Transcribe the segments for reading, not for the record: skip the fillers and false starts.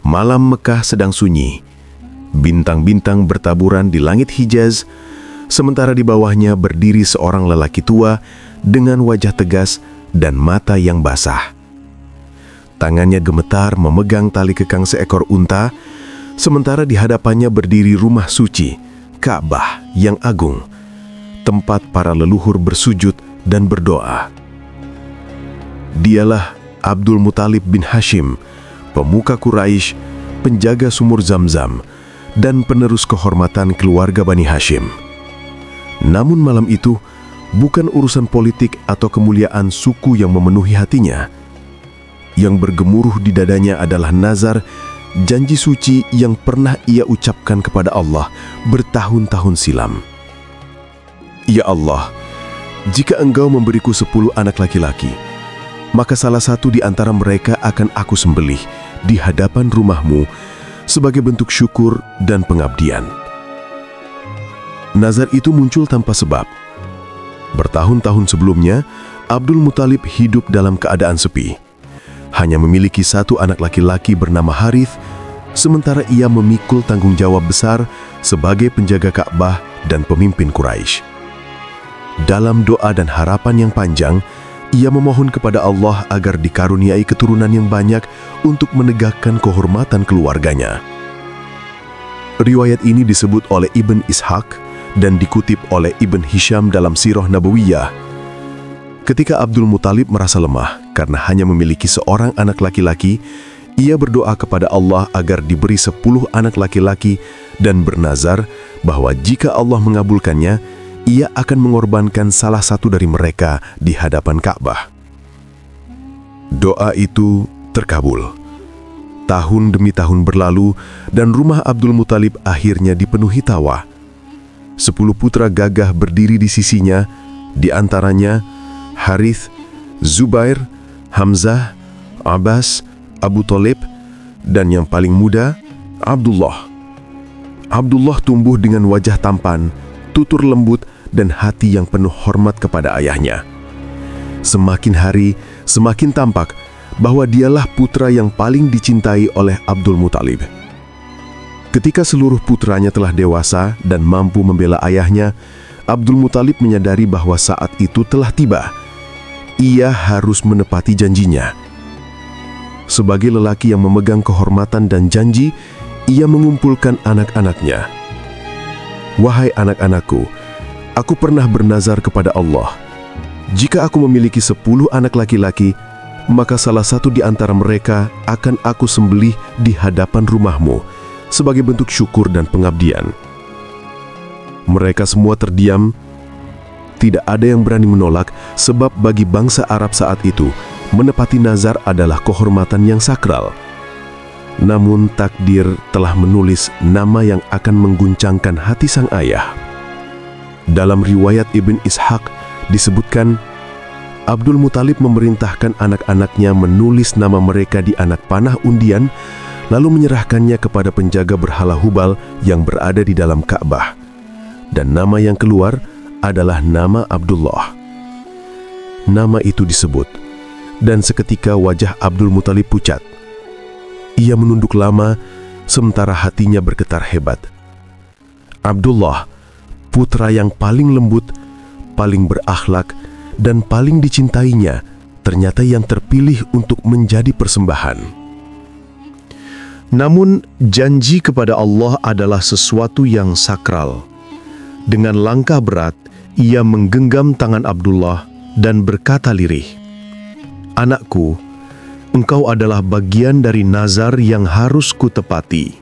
Malam Mekah sedang sunyi. Bintang-bintang bertaburan di langit Hijaz, sementara di bawahnya berdiri seorang lelaki tua dengan wajah tegas dan mata yang basah. Tangannya gemetar memegang tali kekang seekor unta, sementara di hadapannya berdiri rumah suci, Ka'bah yang agung, tempat para leluhur bersujud dan berdoa. Dialah Abdul Muthalib bin Hashim, pemuka Quraisy, penjaga sumur Zamzam, dan penerus kehormatan keluarga Bani Hashim. Namun malam itu bukan urusan politik atau kemuliaan suku yang memenuhi hatinya. Yang bergemuruh di dadanya adalah nazar, janji suci yang pernah ia ucapkan kepada Allah bertahun-tahun silam. Ya Allah, jika Engkau memberiku 10 anak laki-laki, maka salah satu di antara mereka akan aku sembelih di hadapan rumah-Mu sebagai bentuk syukur dan pengabdian. Nazar itu muncul tanpa sebab. Bertahun-tahun sebelumnya, Abdul Muthalib hidup dalam keadaan sepi. Hanya memiliki 1 anak laki-laki bernama Harith, sementara ia memikul tanggung jawab besar sebagai penjaga Ka'bah dan pemimpin Quraisy. Dalam doa dan harapan yang panjang, ia memohon kepada Allah agar dikaruniai keturunan yang banyak untuk menegakkan kehormatan keluarganya. Riwayat ini disebut oleh Ibn Ishaq dan dikutip oleh Ibn Hisham dalam Sirah Nabawiyah. Ketika Abdul Muthalib merasa lemah karena hanya memiliki seorang anak laki-laki, ia berdoa kepada Allah agar diberi 10 anak laki-laki dan bernazar bahwa jika Allah mengabulkannya, ia akan mengorbankan salah satu dari mereka di hadapan Ka'bah. Doa itu terkabul. Tahun demi tahun berlalu dan rumah Abdul Muthalib akhirnya dipenuhi tawa. 10 putra gagah berdiri di sisinya, di antaranya Harith, Zubair, Hamzah, Abbas, Abu Thalib, dan yang paling muda, Abdullah. Abdullah tumbuh dengan wajah tampan, tutur lembut, dan hati yang penuh hormat kepada ayahnya. Semakin hari, semakin tampak bahwa dialah putra yang paling dicintai oleh Abdul Muthalib. Ketika seluruh putranya telah dewasa dan mampu membela ayahnya, Abdul Muthalib menyadari bahwa saat itu telah tiba. Ia harus menepati janjinya. Sebagai lelaki yang memegang kehormatan dan janji, ia mengumpulkan anak-anaknya. Wahai anak-anakku, aku pernah bernazar kepada Allah. Jika aku memiliki 10 anak laki-laki, maka salah satu di antara mereka akan aku sembelih di hadapan rumah-Mu sebagai bentuk syukur dan pengabdian. Mereka semua terdiam. Tidak ada yang berani menolak, sebab bagi bangsa Arab saat itu, menepati nazar adalah kehormatan yang sakral. Namun takdir telah menulis nama yang akan mengguncangkan hati sang ayah. Dalam riwayat Ibn Ishaq disebutkan, Abdul Muthalib memerintahkan anak-anaknya menulis nama mereka di anak panah undian, lalu menyerahkannya kepada penjaga berhala Hubal yang berada di dalam Ka'bah. Dan nama yang keluar adalah nama Abdullah. Nama itu disebut, dan seketika wajah Abdul Muthalib pucat. Ia menunduk lama, sementara hatinya bergetar hebat. Abdullah, putra yang paling lembut, paling berakhlak, dan paling dicintainya, ternyata yang terpilih untuk menjadi persembahan. Namun, janji kepada Allah adalah sesuatu yang sakral. Dengan langkah berat, ia menggenggam tangan Abdullah dan berkata lirih, "Anakku, engkau adalah bagian dari nazar yang harus kutepati."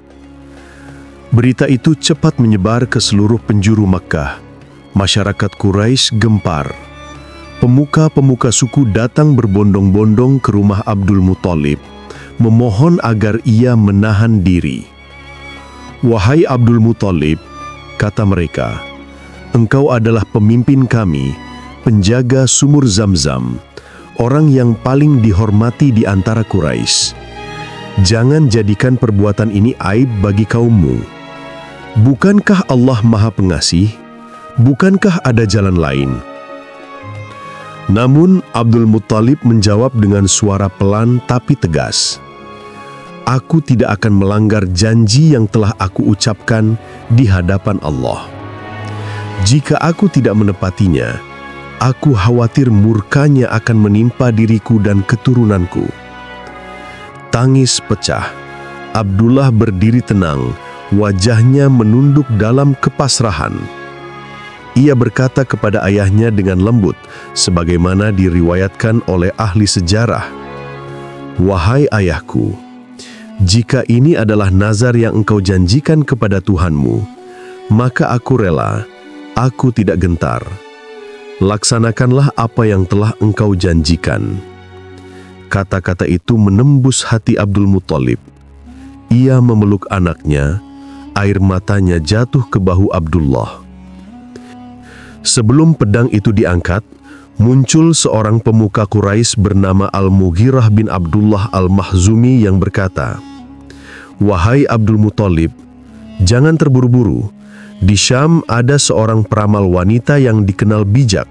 Berita itu cepat menyebar ke seluruh penjuru Makkah. Masyarakat Quraisy gempar. Pemuka-pemuka suku datang berbondong-bondong ke rumah Abdul Muthalib, memohon agar ia menahan diri. "Wahai Abdul Muthalib," kata mereka, "engkau adalah pemimpin kami, penjaga sumur Zamzam, orang yang paling dihormati di antara Quraisy. Jangan jadikan perbuatan ini aib bagi kaummu. Bukankah Allah Maha Pengasih? Bukankah ada jalan lain?" Namun Abdul Muthalib menjawab dengan suara pelan tapi tegas, aku tidak akan melanggar janji yang telah aku ucapkan di hadapan Allah. Jika aku tidak menepatinya, aku khawatir murkanya akan menimpa diriku dan keturunanku." Tangis pecah. Abdullah berdiri tenang, wajahnya menunduk dalam kepasrahan. Ia berkata kepada ayahnya dengan lembut, sebagaimana diriwayatkan oleh ahli sejarah, "Wahai ayahku, jika ini adalah nazar yang engkau janjikan kepada Tuhanmu, maka aku rela, aku tidak gentar. Laksanakanlah apa yang telah engkau janjikan." Kata-kata itu menembus hati Abdul Muthalib. Ia memeluk anaknya, air matanya jatuh ke bahu Abdullah. Sebelum pedang itu diangkat, muncul seorang pemuka Quraisy bernama Al-Mughirah bin Abdullah Al-Makhzumi yang berkata, "Wahai Abdul Muthalib, jangan terburu-buru. Di Syam ada seorang peramal wanita yang dikenal bijak.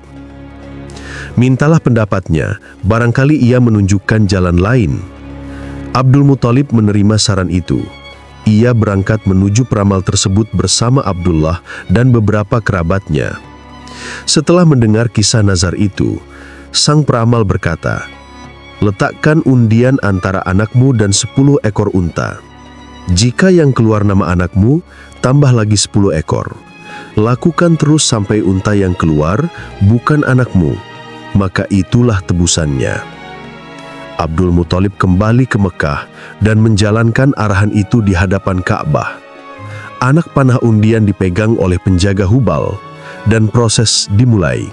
Mintalah pendapatnya, barangkali ia menunjukkan jalan lain." Abdul Muthalib menerima saran itu. Ia berangkat menuju peramal tersebut bersama Abdullah dan beberapa kerabatnya. Setelah mendengar kisah nazar itu, sang peramal berkata, "Letakkan undian antara anakmu dan 10 ekor unta. Jika yang keluar nama anakmu, tambah lagi 10 ekor. Lakukan terus sampai unta yang keluar bukan anakmu, maka itulah tebusannya." Abdul Muthalib kembali ke Mekah dan menjalankan arahan itu di hadapan Ka'bah. Anak panah undian dipegang oleh penjaga Hubal dan proses dimulai.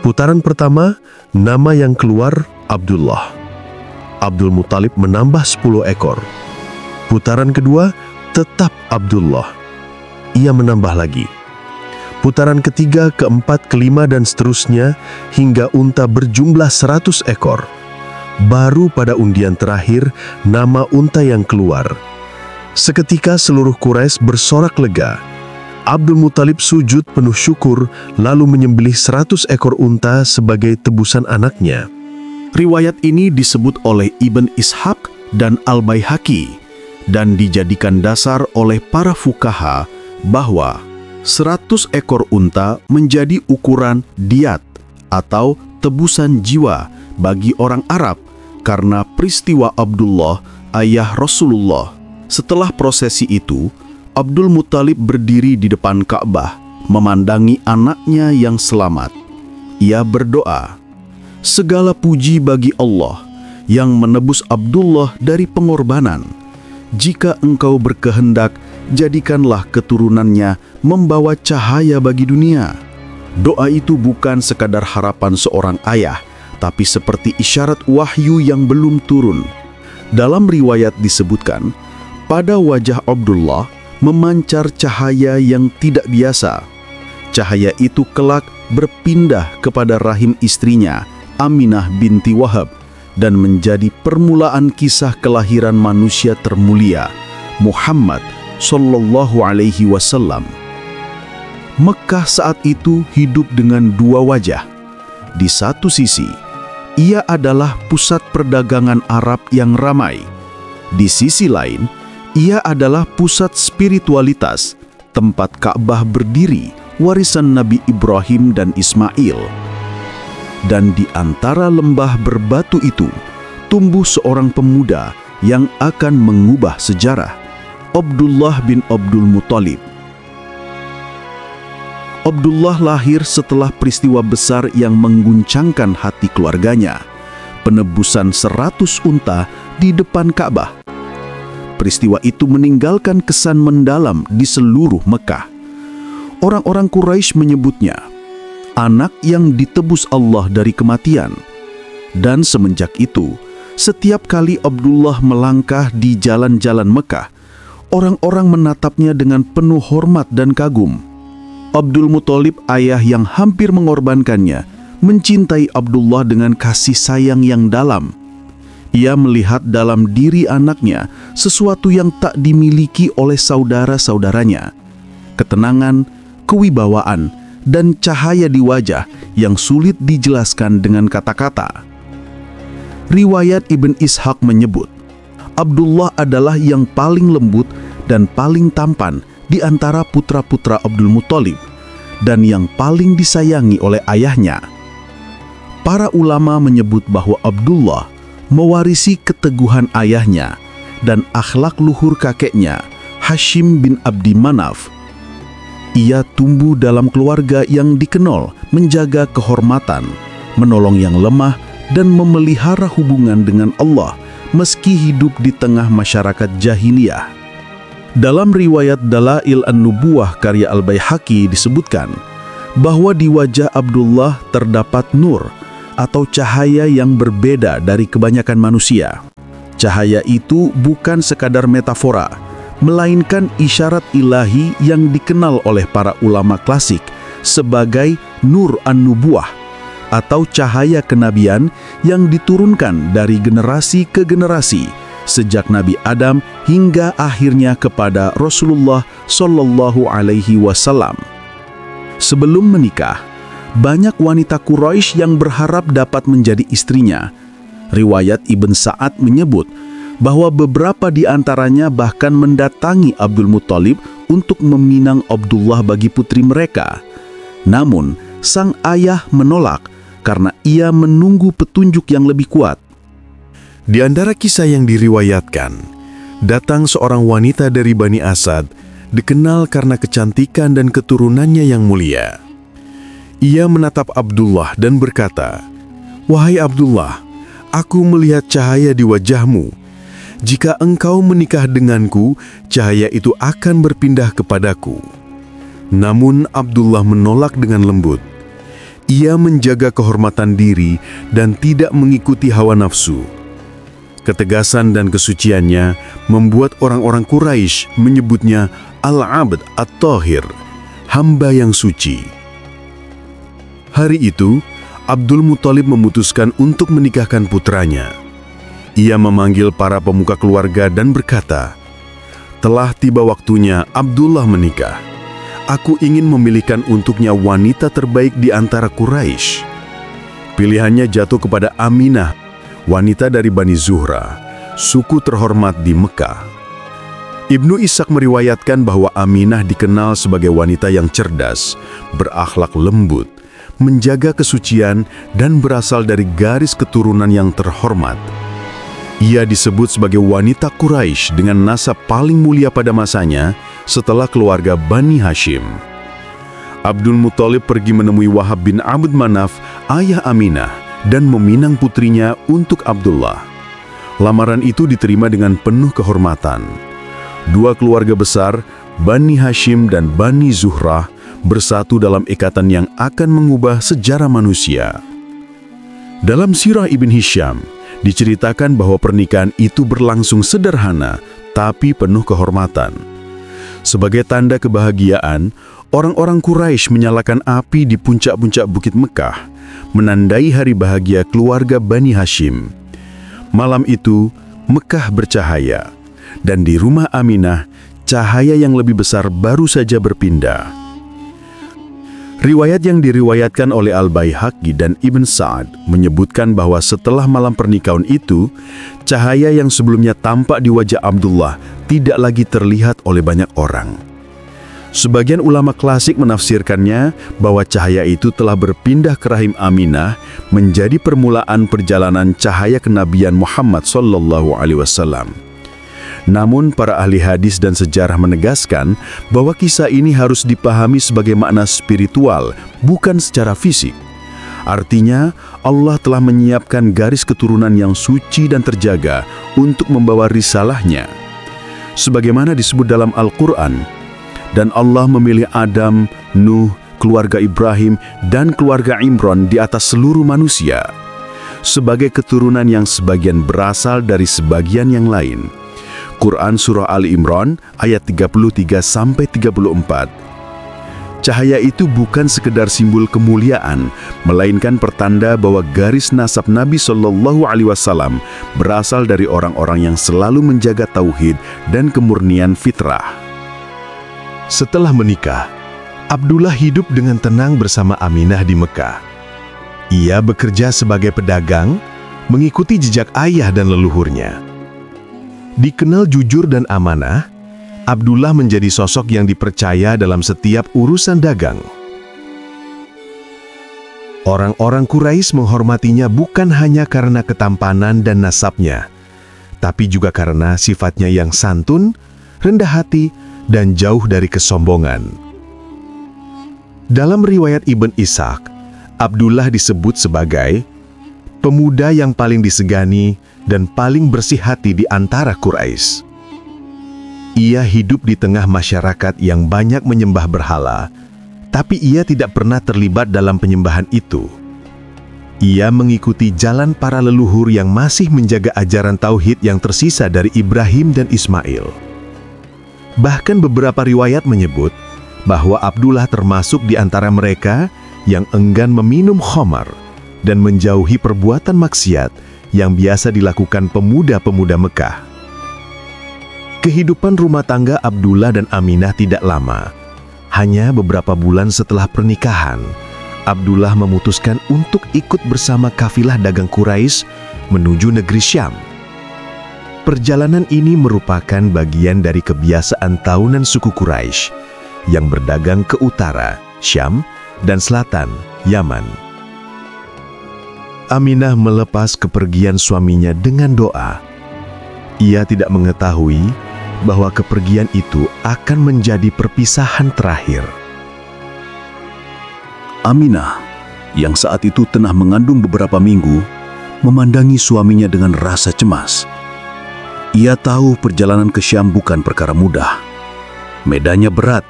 Putaran pertama, nama yang keluar Abdullah. Abdul Muthalib menambah 10 ekor. Putaran kedua, tetap Abdullah. Ia menambah lagi. Putaran ketiga, keempat, kelima, dan seterusnya hingga unta berjumlah 100 ekor. Baru pada undian terakhir, nama unta yang keluar. Seketika seluruh Quraisy bersorak lega. Abdul Muthalib sujud penuh syukur lalu menyembelih 100 ekor unta sebagai tebusan anaknya. Riwayat ini disebut oleh Ibn Ishaq dan Al-Baihaqi dan dijadikan dasar oleh para fuqaha bahwa 100 ekor unta menjadi ukuran diyat atau tebusan jiwa bagi orang Arab karena peristiwa Abdullah, ayah Rasulullah. Setelah prosesi itu, Abdul Muthalib berdiri di depan Ka'bah memandangi anaknya yang selamat. Ia berdoa, "Segala puji bagi Allah yang menebus Abdullah dari pengorbanan. Jika engkau berkehendak, jadikanlah keturunannya membawa cahaya bagi dunia." Doa itu bukan sekadar harapan seorang ayah, tapi seperti isyarat wahyu yang belum turun. Dalam riwayat disebutkan, pada wajah Abdullah memancar cahaya yang tidak biasa. Cahaya itu kelak berpindah kepada rahim istrinya, Aminah binti Wahab, dan menjadi permulaan kisah kelahiran manusia termulia, Muhammad Sallallahu Alaihi Wasallam. Mekah saat itu hidup dengan dua wajah. Di satu sisi, ia adalah pusat perdagangan Arab yang ramai. Di sisi lain, ia adalah pusat spiritualitas, tempat Ka'bah berdiri, warisan Nabi Ibrahim dan Ismail. Dan di antara lembah berbatu itu, tumbuh seorang pemuda yang akan mengubah sejarah, Abdullah bin Abdul Muthalib. Abdullah lahir setelah peristiwa besar yang mengguncangkan hati keluarganya, penebusan 100 unta di depan Ka'bah. Peristiwa itu meninggalkan kesan mendalam di seluruh Mekah. Orang-orang Quraisy menyebutnya anak yang ditebus Allah dari kematian. Dan semenjak itu, setiap kali Abdullah melangkah di jalan-jalan Mekah, orang-orang menatapnya dengan penuh hormat dan kagum. Abdul Muthalib, ayah yang hampir mengorbankannya, mencintai Abdullah dengan kasih sayang yang dalam. Ia melihat dalam diri anaknya sesuatu yang tak dimiliki oleh saudara-saudaranya. Ketenangan, kewibawaan, dan cahaya di wajah yang sulit dijelaskan dengan kata-kata. Riwayat Ibn Ishaq menyebut, Abdullah adalah yang paling lembut dan paling tampan di antara putra-putra Abdul Muthalib dan yang paling disayangi oleh ayahnya. Para ulama menyebut bahwa Abdullah mewarisi keteguhan ayahnya dan akhlak luhur kakeknya, Hashim bin Abdi Manaf. Ia tumbuh dalam keluarga yang dikenal menjaga kehormatan, menolong yang lemah, dan memelihara hubungan dengan Allah meski hidup di tengah masyarakat jahiliyah. Dalam riwayat Dalail An-Nubuwah karya Al-Baihaqi disebutkan bahwa di wajah Abdullah terdapat nur atau cahaya yang berbeda dari kebanyakan manusia. Cahaya itu bukan sekadar metafora, melainkan isyarat ilahi yang dikenal oleh para ulama klasik sebagai Nur An-Nubuwah atau cahaya kenabian yang diturunkan dari generasi ke generasi sejak Nabi Adam hingga akhirnya kepada Rasulullah Shallallahu Alaihi Wasallam. Sebelum menikah, banyak wanita Quraisy yang berharap dapat menjadi istrinya. Riwayat Ibn Sa'ad menyebut bahwa beberapa di antaranya bahkan mendatangi Abdul Muthalib untuk meminang Abdullah bagi putri mereka. Namun, sang ayah menolak karena ia menunggu petunjuk yang lebih kuat. Di antara kisah yang diriwayatkan, datang seorang wanita dari Bani Asad, dikenal karena kecantikan dan keturunannya yang mulia. Ia menatap Abdullah dan berkata, "Wahai Abdullah, aku melihat cahaya di wajahmu. Jika engkau menikah denganku, cahaya itu akan berpindah kepadaku." Namun Abdullah menolak dengan lembut. Ia menjaga kehormatan diri dan tidak mengikuti hawa nafsu. Ketegasan dan kesuciannya membuat orang-orang Quraisy menyebutnya Al-Abd At-Tahir, hamba yang suci. Hari itu, Abdul Muthalib memutuskan untuk menikahkan putranya. Ia memanggil para pemuka keluarga dan berkata, "Telah tiba waktunya Abdullah menikah. Aku ingin memilihkan untuknya wanita terbaik di antara Quraisy." Pilihannya jatuh kepada Aminah, wanita dari Bani Zuhra, suku terhormat di Mekah. Ibnu Ishaq meriwayatkan bahwa Aminah dikenal sebagai wanita yang cerdas, berakhlak lembut, menjaga kesucian, dan berasal dari garis keturunan yang terhormat. Ia disebut sebagai wanita Quraisy dengan nasab paling mulia pada masanya setelah keluarga Bani Hashim. Abdul Muthalib pergi menemui Wahab bin Abd Manaf, ayah Aminah, dan meminang putrinya untuk Abdullah. Lamaran itu diterima dengan penuh kehormatan. Dua keluarga besar, Bani Hashim dan Bani Zuhrah, bersatu dalam ikatan yang akan mengubah sejarah manusia. Dalam Sirah Ibn Hisham, diceritakan bahwa pernikahan itu berlangsung sederhana, tapi penuh kehormatan. Sebagai tanda kebahagiaan, orang-orang Quraisy menyalakan api di puncak-puncak Bukit Mekah, menandai hari bahagia keluarga Bani Hashim. Malam itu, Mekah bercahaya, dan di rumah Aminah, cahaya yang lebih besar baru saja berpindah. Riwayat yang diriwayatkan oleh Al-Baihaqi dan Ibn Sa'ad menyebutkan bahwa setelah malam pernikahan itu, cahaya yang sebelumnya tampak di wajah Abdullah tidak lagi terlihat oleh banyak orang. Sebagian ulama klasik menafsirkannya bahwa cahaya itu telah berpindah ke rahim Aminah menjadi permulaan perjalanan cahaya kenabian Muhammad SAW. Namun para ahli hadis dan sejarah menegaskan bahwa kisah ini harus dipahami sebagai makna spiritual, bukan secara fisik. Artinya, Allah telah menyiapkan garis keturunan yang suci dan terjaga untuk membawa risalahnya. Sebagaimana disebut dalam Al-Quran, dan Allah memilih Adam, Nuh, keluarga Ibrahim, dan keluarga Imran di atas seluruh manusia, sebagai keturunan yang sebagian berasal dari sebagian yang lain. Quran Surah Ali Imran ayat 33-34. Cahaya itu bukan sekedar simbol kemuliaan, melainkan pertanda bahwa garis nasab Nabi SAW berasal dari orang-orang yang selalu menjaga tauhid dan kemurnian fitrah. Setelah menikah, Abdullah hidup dengan tenang bersama Aminah di Mekah. Ia bekerja sebagai pedagang, mengikuti jejak ayah dan leluhurnya. Dikenal jujur dan amanah, Abdullah menjadi sosok yang dipercaya dalam setiap urusan dagang. Orang-orang Quraisy menghormatinya bukan hanya karena ketampanan dan nasabnya, tapi juga karena sifatnya yang santun, rendah hati, dan jauh dari kesombongan. Dalam riwayat Ibn Ishaq, Abdullah disebut sebagai pemuda yang paling disegani dan paling bersih hati di antara Quraisy. Ia hidup di tengah masyarakat yang banyak menyembah berhala, tapi ia tidak pernah terlibat dalam penyembahan itu. Ia mengikuti jalan para leluhur yang masih menjaga ajaran tauhid yang tersisa dari Ibrahim dan Ismail. Bahkan beberapa riwayat menyebut bahwa Abdullah termasuk di antara mereka yang enggan meminum khamar dan menjauhi perbuatan maksiat yang biasa dilakukan pemuda-pemuda Mekah. Kehidupan rumah tangga Abdullah dan Aminah tidak lama. Hanya beberapa bulan setelah pernikahan, Abdullah memutuskan untuk ikut bersama kafilah dagang Quraisy menuju negeri Syam. Perjalanan ini merupakan bagian dari kebiasaan tahunan suku Quraisy yang berdagang ke utara, Syam, dan selatan, Yaman. Aminah melepas kepergian suaminya dengan doa. Ia tidak mengetahui bahwa kepergian itu akan menjadi perpisahan terakhir. Aminah, yang saat itu tengah mengandung beberapa minggu, memandangi suaminya dengan rasa cemas. Ia tahu perjalanan ke Syam bukan perkara mudah. Medannya berat,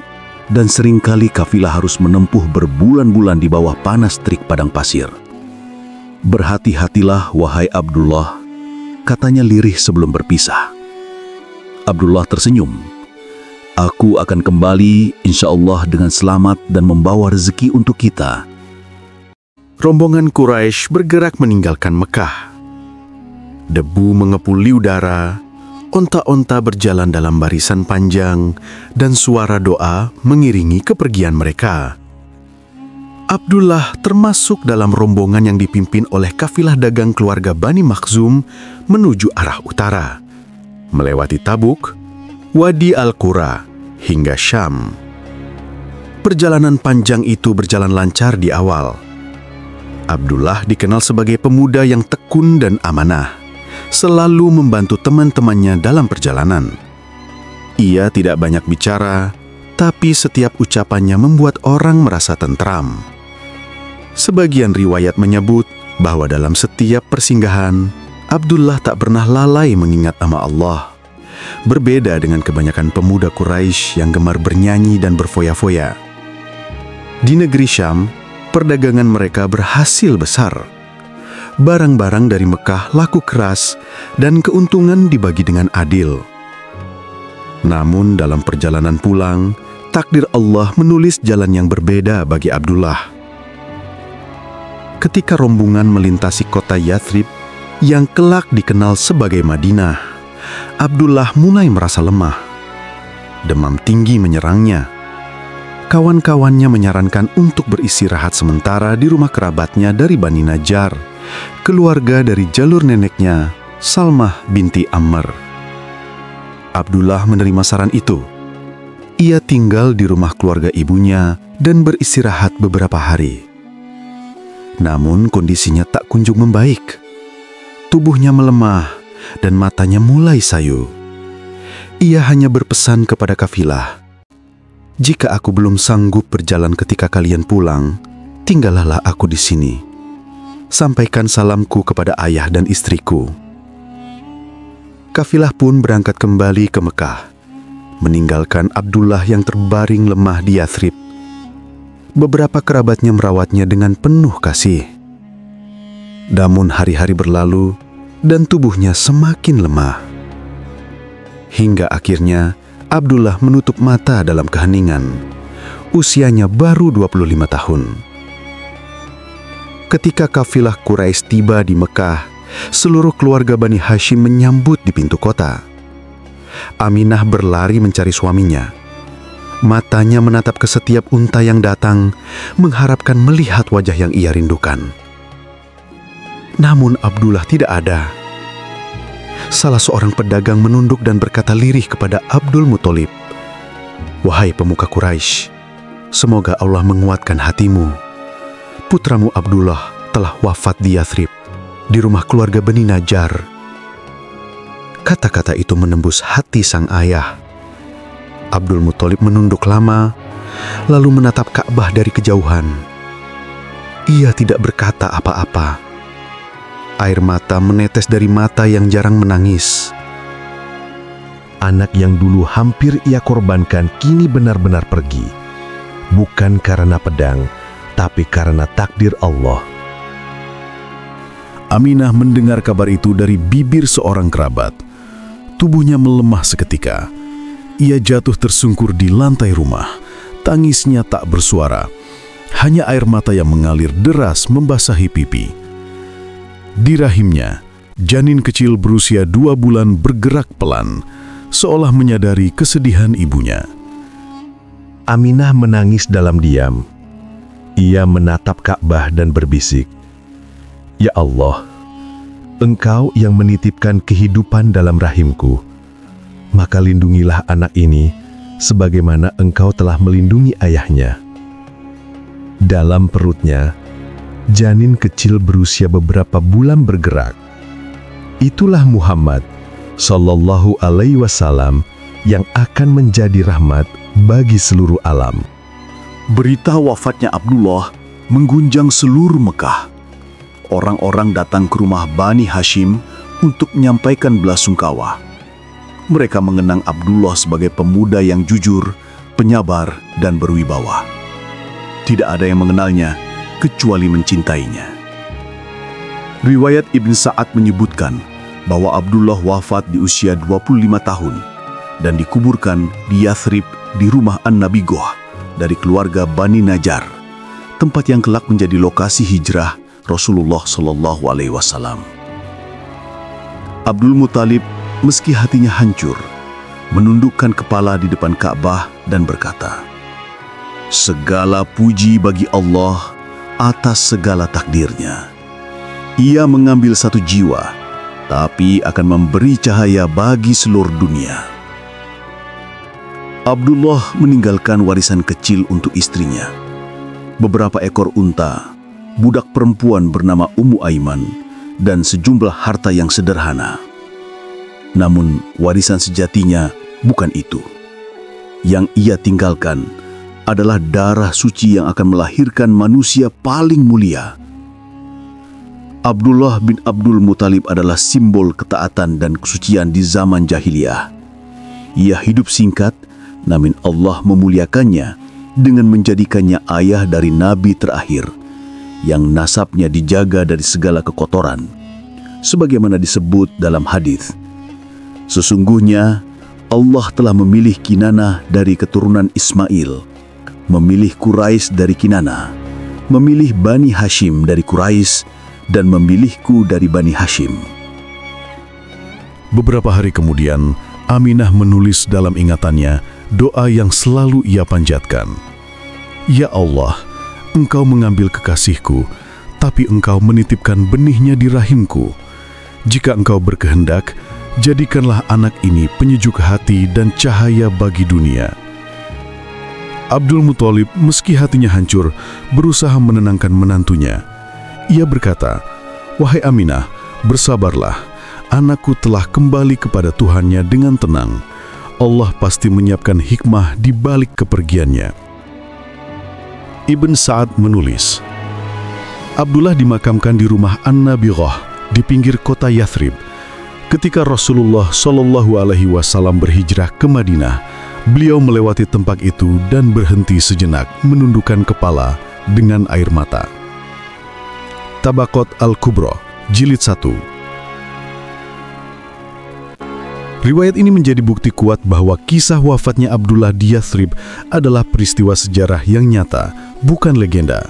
dan seringkali kafilah harus menempuh berbulan-bulan di bawah panas terik padang pasir. "Berhati-hatilah, wahai Abdullah," katanya lirih sebelum berpisah. Abdullah tersenyum. "Aku akan kembali insya Allah dengan selamat dan membawa rezeki untuk kita." Rombongan Quraisy bergerak meninggalkan Mekah. Debu mengepuli udara, onta-onta berjalan dalam barisan panjang, dan suara doa mengiringi kepergian mereka. Abdullah termasuk dalam rombongan yang dipimpin oleh kafilah dagang keluarga Bani Makhzum menuju arah utara, melewati Tabuk, Wadi Al-Qura, hingga Syam. Perjalanan panjang itu berjalan lancar di awal. Abdullah dikenal sebagai pemuda yang tekun dan amanah, selalu membantu teman-temannya dalam perjalanan. Ia tidak banyak bicara, tapi setiap ucapannya membuat orang merasa tentram. Sebagian riwayat menyebut bahwa dalam setiap persinggahan, Abdullah tak pernah lalai mengingat nama Allah. Berbeda dengan kebanyakan pemuda Quraisy yang gemar bernyanyi dan berfoya-foya. Di negeri Syam, perdagangan mereka berhasil besar. Barang-barang dari Mekah laku keras dan keuntungan dibagi dengan adil. Namun dalam perjalanan pulang, takdir Allah menulis jalan yang berbeda bagi Abdullah. Ketika rombongan melintasi kota Yathrib yang kelak dikenal sebagai Madinah, Abdullah mulai merasa lemah. Demam tinggi menyerangnya. Kawan-kawannya menyarankan untuk beristirahat sementara di rumah kerabatnya dari Bani Najjar, keluarga dari jalur neneknya, Salmah binti Amr. Abdullah menerima saran itu. Ia tinggal di rumah keluarga ibunya dan beristirahat beberapa hari. Namun kondisinya tak kunjung membaik. Tubuhnya melemah dan matanya mulai sayu. Ia hanya berpesan kepada kafilah, "Jika aku belum sanggup berjalan ketika kalian pulang, tinggallah aku di sini. Sampaikan salamku kepada ayah dan istriku." Kafilah pun berangkat kembali ke Mekah, meninggalkan Abdullah yang terbaring lemah di Yathrib. Beberapa kerabatnya merawatnya dengan penuh kasih. Namun hari-hari berlalu dan tubuhnya semakin lemah. Hingga akhirnya Abdullah menutup mata dalam keheningan. Usianya baru 25 tahun. Ketika kafilah Quraisy tiba di Mekah, seluruh keluarga Bani Hashim menyambut di pintu kota. Aminah berlari mencari suaminya. Matanya menatap ke setiap unta yang datang, mengharapkan melihat wajah yang ia rindukan. Namun Abdullah tidak ada. salah seorang pedagang menunduk dan berkata lirih kepada Abdul Muthalib, "Wahai pemuka Quraisy, semoga Allah menguatkan hatimu. Putramu Abdullah telah wafat di Yathrib, di rumah keluarga Bani Najjar." Kata-kata itu menembus hati sang ayah. Abdul Muthalib menunduk lama, lalu menatap Ka'bah dari kejauhan. Ia tidak berkata apa-apa. Air mata menetes dari mata yang jarang menangis. Anak yang dulu hampir ia korbankan kini benar-benar pergi. Bukan karena pedang, tapi karena takdir Allah. Aminah mendengar kabar itu dari bibir seorang kerabat. Tubuhnya melemah seketika. Ia jatuh tersungkur di lantai rumah. Tangisnya tak bersuara. Hanya air mata yang mengalir deras membasahi pipi. Di rahimnya, janin kecil berusia 2 bulan bergerak pelan, seolah menyadari kesedihan ibunya. Aminah menangis dalam diam. Ia menatap Ka'bah dan berbisik, "Ya Allah, Engkau yang menitipkan kehidupan dalam rahimku, maka lindungilah anak ini sebagaimana Engkau telah melindungi ayahnya." Dalam perutnya, janin kecil berusia beberapa bulan bergerak. Itulah Muhammad Sallallahu Alaihi Wasallam yang akan menjadi rahmat bagi seluruh alam. Berita wafatnya Abdullah mengguncang seluruh Mekah. Orang-orang datang ke rumah Bani Hashim untuk menyampaikan belasungkawa. Mereka mengenang Abdullah sebagai pemuda yang jujur, penyabar, dan berwibawa. Tidak ada yang mengenalnya kecuali mencintainya. Riwayat Ibn Sa'ad menyebutkan bahwa Abdullah wafat di usia 25 tahun dan dikuburkan di Yathrib di rumah An-Nabigoh dari keluarga Bani Najjar, tempat yang kelak menjadi lokasi hijrah Rasulullah Shallallahu Alaihi Wasallam. Abdul Muthalib meski hatinya hancur, menundukkan kepala di depan Ka'bah dan berkata, "Segala puji bagi Allah atas segala takdirnya. Ia mengambil satu jiwa, tapi akan memberi cahaya bagi seluruh dunia." Abdullah meninggalkan warisan kecil untuk istrinya. Beberapa ekor unta, budak perempuan bernama Ummu Aiman, dan sejumlah harta yang sederhana. Namun warisan sejatinya bukan itu. Yang ia tinggalkan adalah darah suci yang akan melahirkan manusia paling mulia. Abdullah bin Abdul Muthalib adalah simbol ketaatan dan kesucian di zaman jahiliyah. Ia hidup singkat, namun Allah memuliakannya dengan menjadikannya ayah dari nabi terakhir, yang nasabnya dijaga dari segala kekotoran, sebagaimana disebut dalam hadis. Sesungguhnya Allah telah memilih Kinanah dari keturunan Ismail, memilih Quraisy dari Kinanah, memilih Bani Hashim dari Quraisy, dan memilihku dari Bani Hashim. Beberapa hari kemudian, Aminah menulis dalam ingatannya doa yang selalu ia panjatkan. "Ya Allah, Engkau mengambil kekasihku, tapi Engkau menitipkan benihnya di rahimku. Jika Engkau berkehendak, jadikanlah anak ini penyejuk hati dan cahaya bagi dunia." Abdul Muthalib meski hatinya hancur, berusaha menenangkan menantunya. Ia berkata, "Wahai Aminah, bersabarlah. Anakku telah kembali kepada Tuhannya dengan tenang. Allah pasti menyiapkan hikmah di balik kepergiannya." Ibn Sa'ad menulis, Abdullah dimakamkan di rumah An-Nabigoh di pinggir kota Yathrib. Ketika Rasulullah Shallallahu Alaihi Wasallam berhijrah ke Madinah, beliau melewati tempat itu dan berhenti sejenak menundukkan kepala dengan air mata. Tabaqat Al-Kubra, Jilid 1. Riwayat ini menjadi bukti kuat bahwa kisah wafatnya Abdullah di Yathrib adalah peristiwa sejarah yang nyata, bukan legenda.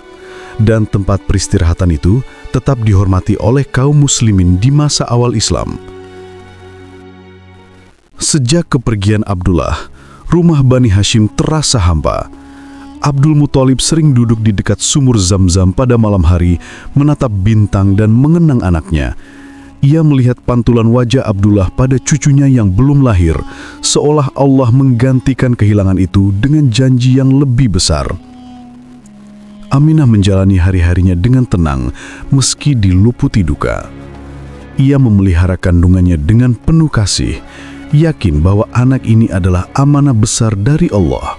Dan tempat peristirahatan itu tetap dihormati oleh kaum muslimin di masa awal Islam. Sejak kepergian Abdullah, rumah Bani Hashim terasa hampa. Abdul Muthalib sering duduk di dekat sumur Zam-Zam pada malam hari, menatap bintang dan mengenang anaknya. Ia melihat pantulan wajah Abdullah pada cucunya yang belum lahir, seolah Allah menggantikan kehilangan itu dengan janji yang lebih besar. Aminah menjalani hari-harinya dengan tenang meski diliputi duka. Ia memelihara kandungannya dengan penuh kasih, yakin bahwa anak ini adalah amanah besar dari Allah.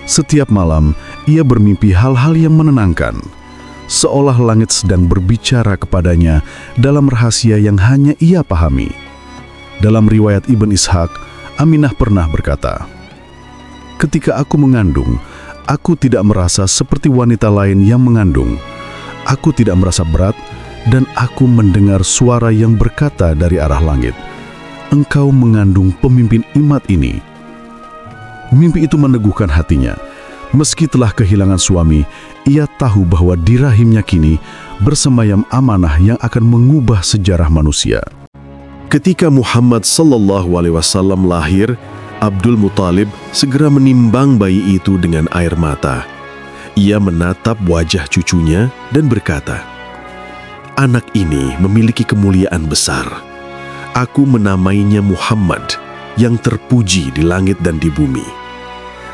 Setiap malam, ia bermimpi hal-hal yang menenangkan, seolah langit sedang berbicara kepadanya dalam rahasia yang hanya ia pahami. Dalam riwayat Ibn Ishaq, Aminah pernah berkata, "Ketika aku mengandung, aku tidak merasa seperti wanita lain yang mengandung. Aku tidak merasa berat, dan aku mendengar suara yang berkata dari arah langit, 'Engkau mengandung pemimpin umat ini.'" Mimpi itu meneguhkan hatinya. Meski telah kehilangan suami, ia tahu bahwa di rahimnya kini bersemayam amanah yang akan mengubah sejarah manusia. Ketika Muhammad SAW lahir, Abdul Muthalib segera menimbang bayi itu dengan air mata. Ia menatap wajah cucunya dan berkata, "Anak ini memiliki kemuliaan besar. Aku menamainya Muhammad, yang terpuji di langit dan di bumi."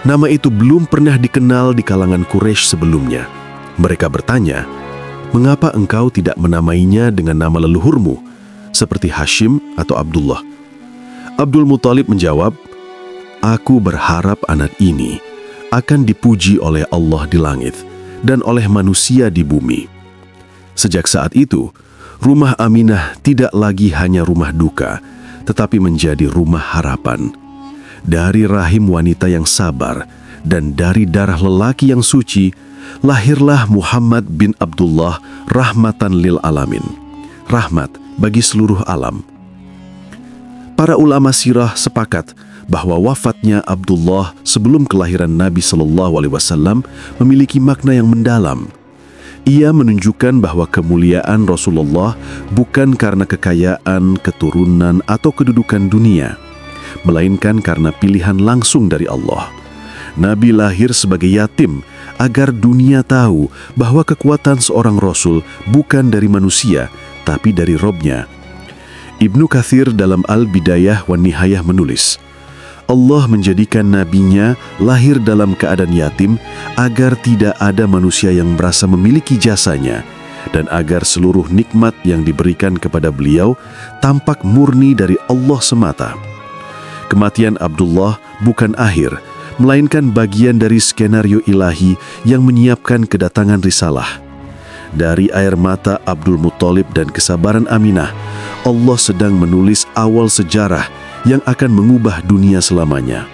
Nama itu belum pernah dikenal di kalangan Quraisy sebelumnya. Mereka bertanya, "Mengapa engkau tidak menamainya dengan nama leluhurmu, seperti Hashim atau Abdullah?" Abdul Muthalib menjawab, "Aku berharap anak ini akan dipuji oleh Allah di langit dan oleh manusia di bumi." Sejak saat itu, rumah Aminah tidak lagi hanya rumah duka, tetapi menjadi rumah harapan. Dari rahim wanita yang sabar dan dari darah lelaki yang suci, lahirlah Muhammad bin Abdullah rahmatan lil alamin, rahmat bagi seluruh alam. Para ulama sirah sepakat bahwa wafatnya Abdullah sebelum kelahiran Nabi SAW memiliki makna yang mendalam. Ia menunjukkan bahwa kemuliaan Rasulullah bukan karena kekayaan, keturunan, atau kedudukan dunia, melainkan karena pilihan langsung dari Allah. Nabi lahir sebagai yatim agar dunia tahu bahwa kekuatan seorang Rasul bukan dari manusia, tapi dari Robnya. Ibnu Katsir dalam Al-Bidayah wan Nihayah menulis, Allah menjadikan nabinya lahir dalam keadaan yatim agar tidak ada manusia yang merasa memiliki jasanya, dan agar seluruh nikmat yang diberikan kepada beliau tampak murni dari Allah semata. Kematian Abdullah bukan akhir, melainkan bagian dari skenario ilahi yang menyiapkan kedatangan risalah. Dari air mata Abdul Muthalib dan kesabaran Aminah, Allah sedang menulis awal sejarah yang akan mengubah dunia selamanya.